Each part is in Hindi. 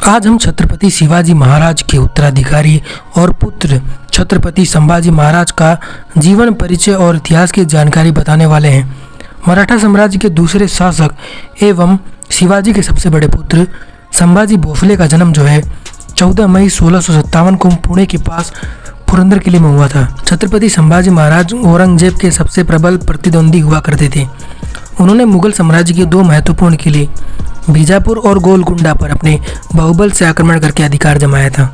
आज हम छत्रपति शिवाजी महाराज के उत्तराधिकारी और पुत्र छत्रपति संभाजी महाराज का जीवन परिचय और इतिहास की जानकारी बताने वाले हैं। मराठा साम्राज्य के दूसरे शासक एवं शिवाजी के सबसे बड़े पुत्र संभाजी भोसले का जन्म जो है 14 मई 1657 को पुणे के पास पुरंदर किले में हुआ था। छत्रपति संभाजी महाराज औरंगजेब के सबसे प्रबल प्रतिद्वंदी हुआ करते थे। उन्होंने मुगल साम्राज्य के दो महत्वपूर्ण किले बीजापुर और गोलकुंडा पर अपने बाहुबल से आक्रमण करके अधिकार जमाया था।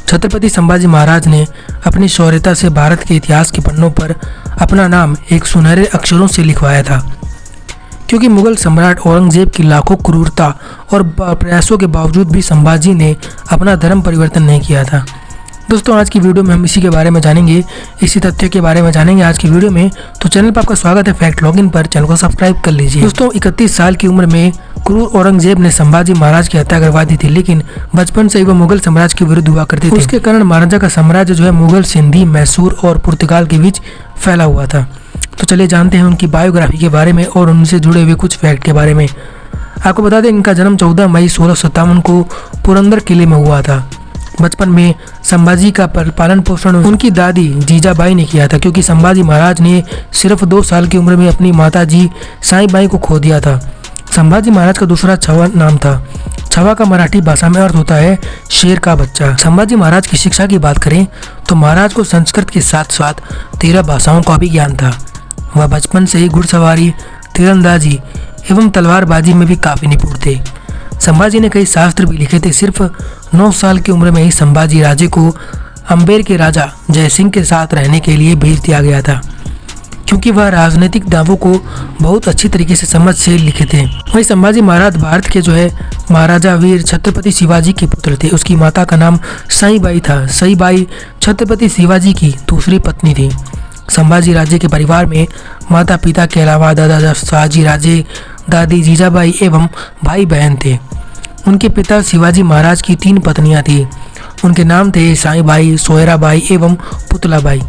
छत्रपति संभाजी महाराज ने अपनी शौर्यता से भारत के इतिहास के पन्नों पर अपना नाम एक सुनहरे अक्षरों से लिखवाया था, क्योंकि मुगल सम्राट औरंगजेब की लाखों क्रूरता और प्रयासों के बावजूद भी संभाजी ने अपना धर्म परिवर्तन नहीं किया था। दोस्तों, आज की वीडियो में हम इसी के बारे में जानेंगे, इसी तथ्य के बारे में जानेंगे आज की वीडियो में। तो चैनल पर आपका स्वागत है फैक्ट लॉगिन पर, चैनल को सब्सक्राइब कर लीजिए। दोस्तों, 31 साल की उम्र में क्रूर औरंगजेब ने संभाजी महाराज की हत्या करवा दी थी, लेकिन बचपन से ही वह मुगल साम्राज्य के विरुद्ध हुआ करते थे। उसके कारण महाराजा का साम्राज्य जो है मुगल, सिंधी, मैसूर और पुर्तगाल के बीच फैला हुआ था। तो चलिए जानते हैं उनकी बायोग्राफी के बारे में और उनसे जुड़े हुए कुछ फैक्ट के बारे में। आपको बता दें, इनका जन्म 14 मई 1657 को पुरंदर किले में हुआ था। बचपन में संभाजी का पालन पोषण उनकी दादी जीजाबाई ने किया था, क्योंकि संभाजी महाराज ने सिर्फ 2 साल की उम्र में अपनी माता जी साईबाई को खो दिया था। संभाजी महाराज का दूसरा छवा नाम था। छवा का मराठी भाषा में अर्थ होता है शेर का बच्चा। संभाजी महाराज की शिक्षा की बात करें तो महाराज को संस्कृत के साथ साथ 13 भाषाओं का भी ज्ञान था। वह बचपन से ही घुड़सवारी, तीरंदाजी एवं तलवारबाजी में भी काफी निपुण थे। संभाजी ने कई शास्त्र भी लिखे थे। सिर्फ 9 साल की उम्र में ही संभाजी राजे को अंबेर के राजा जयसिंह के साथ रहने के लिए भेज दिया गया था, क्योंकि वह राजनीतिक दावों को बहुत अच्छी तरीके से समझ से लिखे थे। वही संभाजी महाराज भारत के जो है महाराजा वीर छत्रपति शिवाजी के पुत्र थे। उसकी माता का नाम साईबाई था। साईबाई छत्रपति शिवाजी की दूसरी पत्नी थी। संभाजी राजे के परिवार में माता पिता के अलावा दादा शाहजी राजे, दादी जीजाबाई एवं भाई बहन थे। उनके पिता शिवाजी महाराज की 3 पत्नियां थी। उनके नाम थे साईबाई, सोयराबाई एवं पुतलाबाई।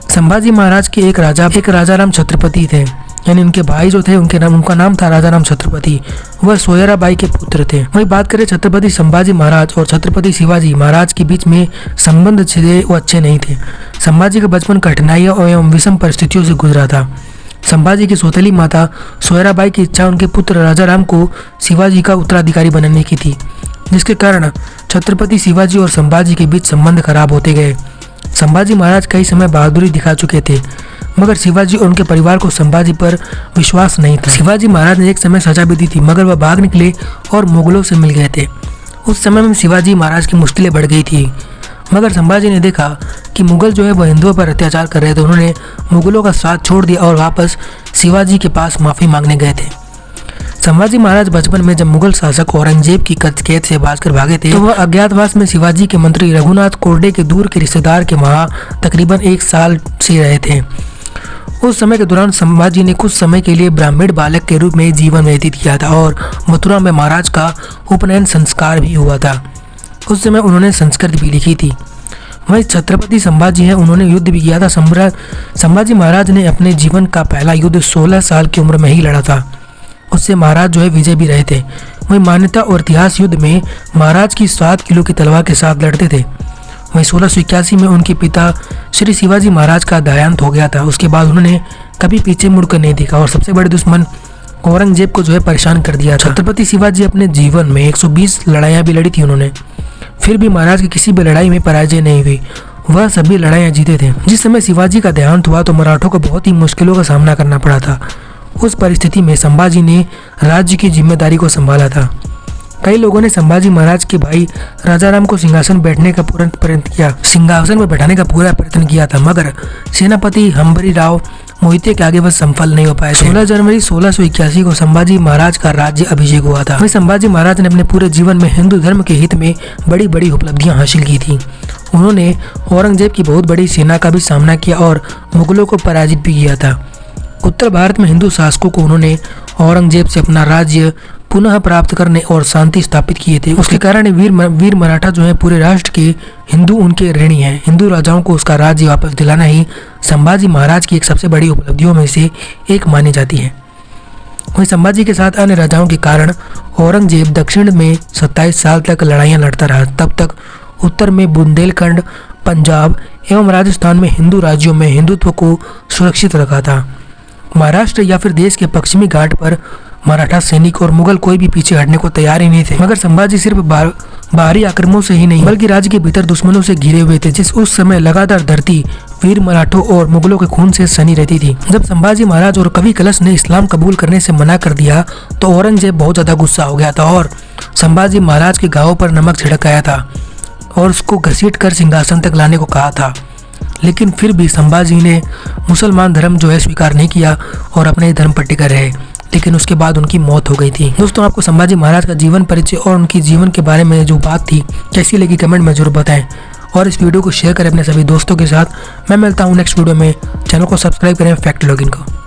संभाजी महाराज के एक राजा राम छत्रपति थे, यानी उनके भाई जो थे उनका नाम था राजा राम छत्रपति। वह सोयराबाई के पुत्र थे। वही बात करें छत्रपति संभाजी महाराज और छत्रपति शिवाजी महाराज के बीच में संबंध वो अच्छे नहीं थे। संभाजी का बचपन कठिनाइयों एवं विषम परिस्थितियों से गुजरा था। संभाजी की सौतेली माता सोयराबाई की इच्छा उनके पुत्र राजा राम को शिवाजी का उत्तराधिकारी बनाने की थी, जिसके कारण छत्रपति शिवाजी और संभाजी के बीच संबंध खराब होते गए। संभाजी महाराज कई समय बहादुरी दिखा चुके थे, मगर शिवाजी और उनके परिवार को संभाजी पर विश्वास नहीं था। शिवाजी महाराज ने एक समय सजा भी दी थी, मगर वह भाग निकले और मुगलों से मिल गए थे। उस समय में शिवाजी महाराज की मुश्किलें बढ़ गई थी, मगर संभाजी ने देखा कि मुगल जो है वह हिंदुओं पर अत्याचार कर रहे थे। उन्होंने मुगलों का साथ छोड़ दिया और वापस शिवाजी के पास माफ़ी मांगने गए थे। संभाजी महाराज बचपन में जब मुगल शासक औरंगजेब की कैद से भागकर भागे थे, तो वह अज्ञातवास में शिवाजी के मंत्री रघुनाथ कोरडे के दूर के रिश्तेदार के वहाँ तकरीबन 1 साल से रहे थे। उस समय के दौरान संभाजी ने कुछ समय के लिए ब्राह्मण बालक के रूप में जीवन व्यतीत किया था और मथुरा में महाराज का उपनयन संस्कार भी हुआ था। उस समय उन्होंने संस्कृत भी लिखी थी। वही छत्रपति संभाजी हैं, उन्होंने युद्ध भी किया था। संभाजी महाराज ने अपने जीवन का पहला युद्ध 16 साल की उम्र में ही लड़ा था। उससे महाराज जो है विजय भी रहे थे। वही मान्यता और इतिहास युद्ध में महाराज की 7 किलो की तलवार के साथ लड़ते थे। वही 1681 में उनके पिता श्री शिवाजी महाराज का देहांत हो गया था। उसके बाद उन्होंने कभी पीछे मुड़कर नहीं देखा और सबसे बड़े दुश्मन औरंगजेब को जो है परेशान कर दिया था। छत्रपति शिवाजी अपने जीवन में 120 लड़ाइयाँ भी लड़ी थी उन्होंने, फिर भी महाराज की किसी भी लड़ाई में पराजय नहीं हुई। वह सभी लड़ाइयाँ जीते थे। जिस समय शिवाजी का देहांत हुआ तो मराठों को बहुत ही मुश्किलों का सामना करना पड़ा था। उस परिस्थिति में संभाजी ने राज्य की जिम्मेदारी को संभाला था। कई लोगों ने संभाजी महाराज के भाई राजाराम को सिंहासन में बैठाने का पूरा प्रयत्न किया था, मगर सेनापति हम्बरी राव मोहिते के आगे वह सफल नहीं हो पाए। 16 जनवरी 1681 को संभाजी महाराज का राज्य अभिषेक हुआ था। वही संभाजी महाराज ने अपने पूरे जीवन में हिंदू धर्म के हित में बड़ी बड़ी उपलब्धियां हासिल की थी। उन्होंने औरंगजेब की बहुत बड़ी सेना का भी सामना किया और मुगलों को पराजित भी किया था। उत्तर भारत में हिंदू शासकों को उन्होंने औरंगजेब से अपना राज्य पुनः प्राप्त करने और शांति स्थापित किए थे। उसके कारण वीर मराठा जो है पूरे राष्ट्र के हिंदू उनके ऋणी हैं। हिंदू राजाओं को उसका राज्य वापस दिलाना ही संभाजी महाराज की एक सबसे बड़ी उपलब्धियों में से एक मानी जाती है। वहीं संभाजी के साथ अन्य राजाओं के कारण औरंगजेब दक्षिण में 27 साल तक लड़ाइयां लड़ता रहा। तब तक उत्तर में बुंदेलखंड, पंजाब एवं राजस्थान में हिंदू राज्यों में हिंदुत्व को सुरक्षित रखा था। महाराष्ट्र या फिर देश के पश्चिमी घाट पर मराठा सैनिक और मुगल कोई भी पीछे हटने को तैयार ही नहीं थे। मगर संभाजी सिर्फ बाहरी आक्रमणों से ही नहीं बल्कि राज्य के भीतर दुश्मनों से घिरे हुए थे, जिस उस समय लगातार धरती वीर मराठों और मुगलों के खून से सनी रहती थी। जब संभाजी महाराज और कवि कलश ने इस्लाम कबूल करने से मना कर दिया तो औरंगजेब बहुत ज्यादा गुस्सा हो गया था और संभाजी महाराज के घावों पर नमक छिड़काया था और उसको घसीट कर सिंहासन तक लाने को कहा था। लेकिन फिर भी संभाजी ने मुसलमान धर्म जो है स्वीकार नहीं किया और अपने धर्म पर टिके रहे। लेकिन उसके बाद उनकी मौत हो गई थी। दोस्तों, आपको संभाजी महाराज का जीवन परिचय और उनकी जीवन के बारे में जो बात थी कैसी लगी कमेंट में जरूर बताएं और इस वीडियो को शेयर करें अपने सभी दोस्तों के साथ। मैं मिलता हूँ नेक्स्ट वीडियो में। चैनल को सब्सक्राइब करें फैक्ट लॉगिन को।